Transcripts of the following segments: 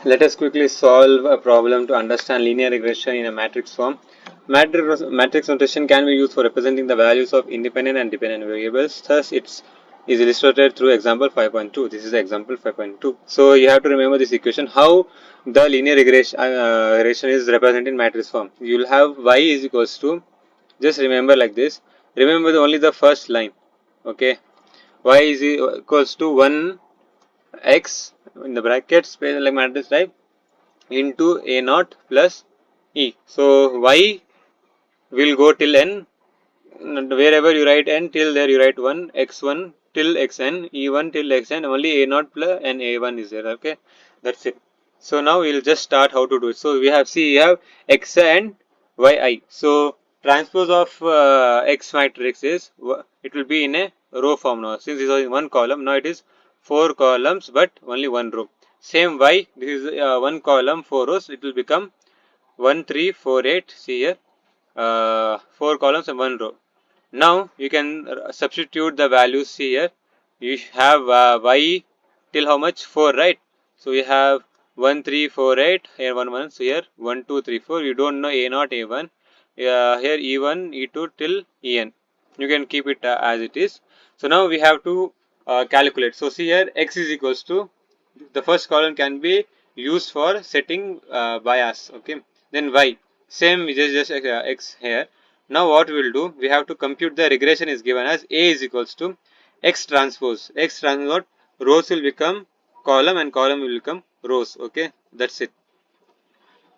Let us quickly solve a problem to understand linear regression in a matrix form. Matrix notation can be used for representing the values of independent and dependent variables. Thus, it is illustrated through example 5.2. This is example 5.2. So, you have to remember this equation. How the linear regression is represented in matrix form. You will have y is equals to, just remember like this. Remember only the first line. Okay. Y is equals to 1 x in the brackets like matrix type into a naught plus e. So y will go till n, wherever you write n till there you write 1 x1 till xn, e1 till xn, only a naught plus and a1 is there. Okay, that's it. So now we'll just start how to do it. So we have, see, you have x and yi. So transpose of x matrix is, it will be in a row form now. Since this was in one column, now it is 4 columns but only one row. Same y, this is one column 4 rows, it will become 1 3 4 8. See here, 4 columns and one row. Now you can substitute the values. See here, you have y till how much, 4, right? So we have 1 3 4 8 here, 1 1. So here 1 2 3 4. You don't know a naught, a1, here e1 e2 till en. You can keep it as it is. So now we have to calculate. So see here, x is equals to, the first column can be used for setting bias. Okay, then y, same, just x here. Now what we will do, we have to compute the regression is given as a is equals to x transpose. X transpose, rows will become column and column will become rows. Okay, that's it.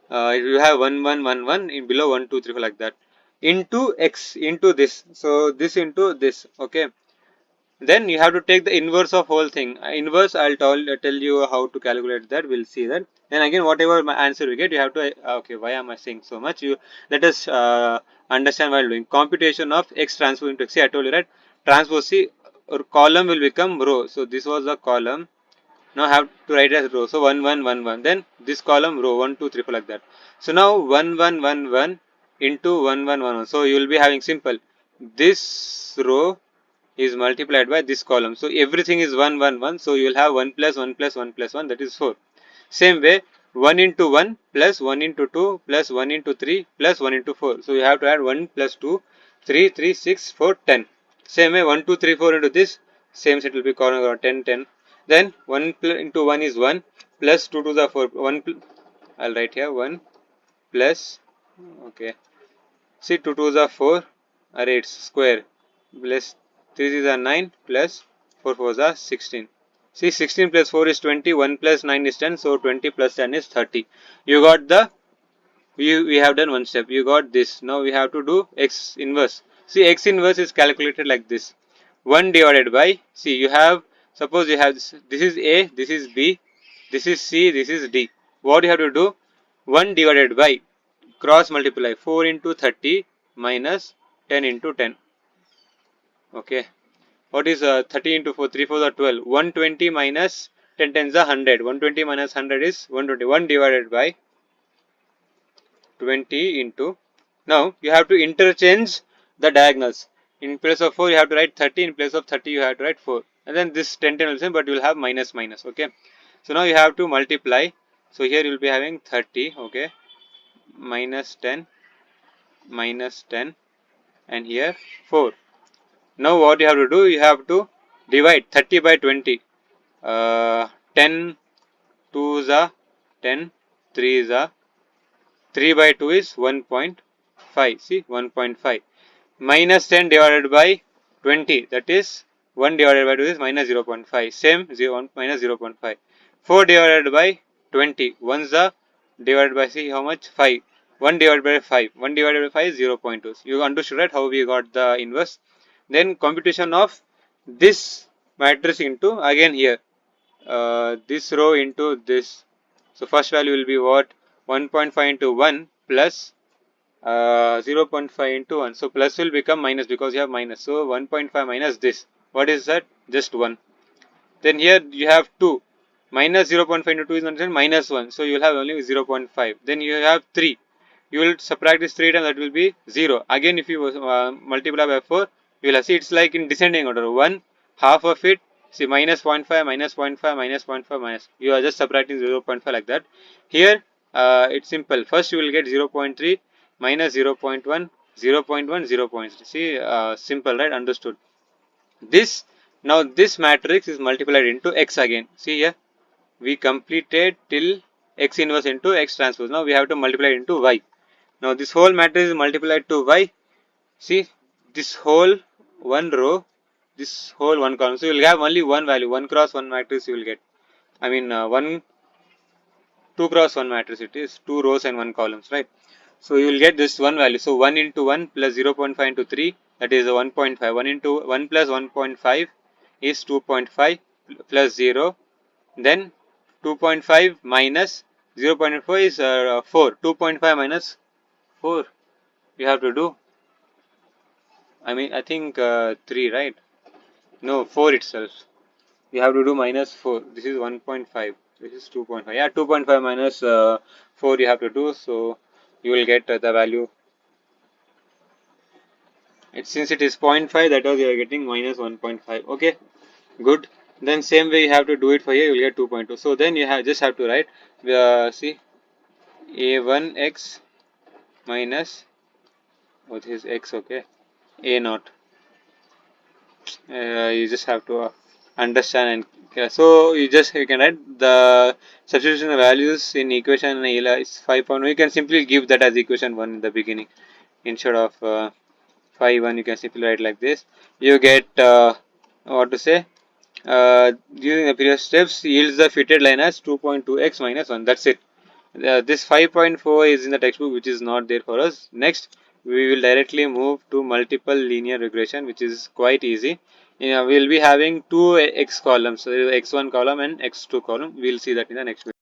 If you have 1 1 1 1 in below 1 2 3 4 like that, into x into this, so this into this. Okay, then you have to take the inverse of whole thing. Inverse, I'll tell you how to calculate that. We'll see that. Then again, whatever my answer we get, you have to, okay, why am I saying so much? You let us understand while doing computation of x transpose into x. See, I told you, right? Transpose, see, column will become row. So this was the column. Now I have to write as row. So 1 1 1 1. Then this column row 1 2 3 4 like that. So now 1 1 1 1 into 1 1 1 1. So you will be having simple. This row is multiplied by this column. So everything is 1 1 1. So you will have 1 plus 1 plus 1 plus 1, that is 4. Same way, 1 into 1 plus 1 into 2 plus 1 into 3 plus 1 into 4. So you have to add 1 plus 2, 3 3 6 4 10. Same way, 1 2 3 4 into this, same set will be corner 10 10. Then 1 into 1 is 1 plus 2 to the 4. 1, I'll write here 1 plus, okay, see, 2 to the 4, array it's square, plus 3 is a 9 plus 4 4 is a 16. See, 16 plus 4 is 20, 1 plus 9 is 10, so 20 plus 10 is 30. You got the, we have done one step, you got this. Now we have to do x inverse. See, x inverse is calculated like this. 1 divided by, see, you have, suppose you have this is a, this is b, this is c, this is d. What you have to do, 1 divided by, cross multiply, 4 into 30 minus 10 into 10. Okay, what is 30 into 4, 3 4 are 12, 120 minus 10 10 is 100, 120 minus 100 is 120, 1 divided by 20 into, now you have to interchange the diagonals. In place of 4 you have to write 30, in place of 30 you have to write 4, and then this 10 10 will same, but you will have minus minus. Okay, so now you have to multiply. So here you will be having 30, okay, minus 10 minus 10, and here 4. Now what you have to do, you have to divide 30 by 20. 10 2 is a 10, 3 is a, 3 by 2 is 1.5. See, 1.5 minus 10 divided by 20, that is 1 divided by 2 is minus 0.5. Same, 0 1 minus 0.5. 4 divided by 20, 1 is a divided by, see how much, 5. 1 divided by 5, 1 divided by 5 is 0.2. You understood, right, how we got the inverse. Then computation of this matrix into, again here, this row into this. So first value will be what, 1.5 into 1 plus 0.5 into 1. So plus will become minus because you have minus. So 1.5 minus this. What is that? Just 1. Then here you have 2. Minus 0.5 into 2 is nothing, minus 1. So you will have only 0.5. Then you have 3. You will subtract this 3 times, that will be 0. Again if you multiply by 4, you will have, see, it's like in descending order. 1, half of it, See, minus 0.5, minus 0.5, minus 0.5, minus. You are just subtracting 0.5 like that. Here, it's simple. First, you will get 0.3 minus 0.1, 0.1, 0.3. See, simple, right? Understood. This, now this matrix is multiplied into x again. See here, we completed till x inverse into x transpose. Now we have to multiply into y. Now this whole matrix is multiplied to y. See, this whole one row, this whole one column. So you will have only one value, 1 cross 1 matrix you will get. I mean 2 cross 1 matrix, it is 2 rows and 1 columns, right? So you will get this one value. So 1 into 1 plus 0.5 into 3, that is 1.5. 1 into 1 plus 1.5 is 2.5 plus 0. Then 2.5 minus 0.4 is 4. 2.5 minus 4 you have to do. I mean, I think 3, right? No, 4 itself. You have to do minus 4. This is 1.5. This is 2.5. Yeah, 2.5 minus 4 you have to do. So you will get the value. Since it is 0.5, that was you are getting minus 1.5. Okay, good. Then same way you have to do it for here. You will get 2.2. So then you have just have to write see a1x minus what is x, okay, a naught. You just have to understand and so you can write the substitution of values in equation is 5.1. You can simply give that as equation 1 in the beginning instead of 5.1. You can simply write like this. You get what to say, using the previous steps yields the fitted line as 2.2x minus 1. That's it. This 5.4 is in the textbook, which is not there for us. Next, we will directly move to multiple linear regression, which is quite easy. We will be having two x columns, so x1 column and x2 column. We will see that in the next video.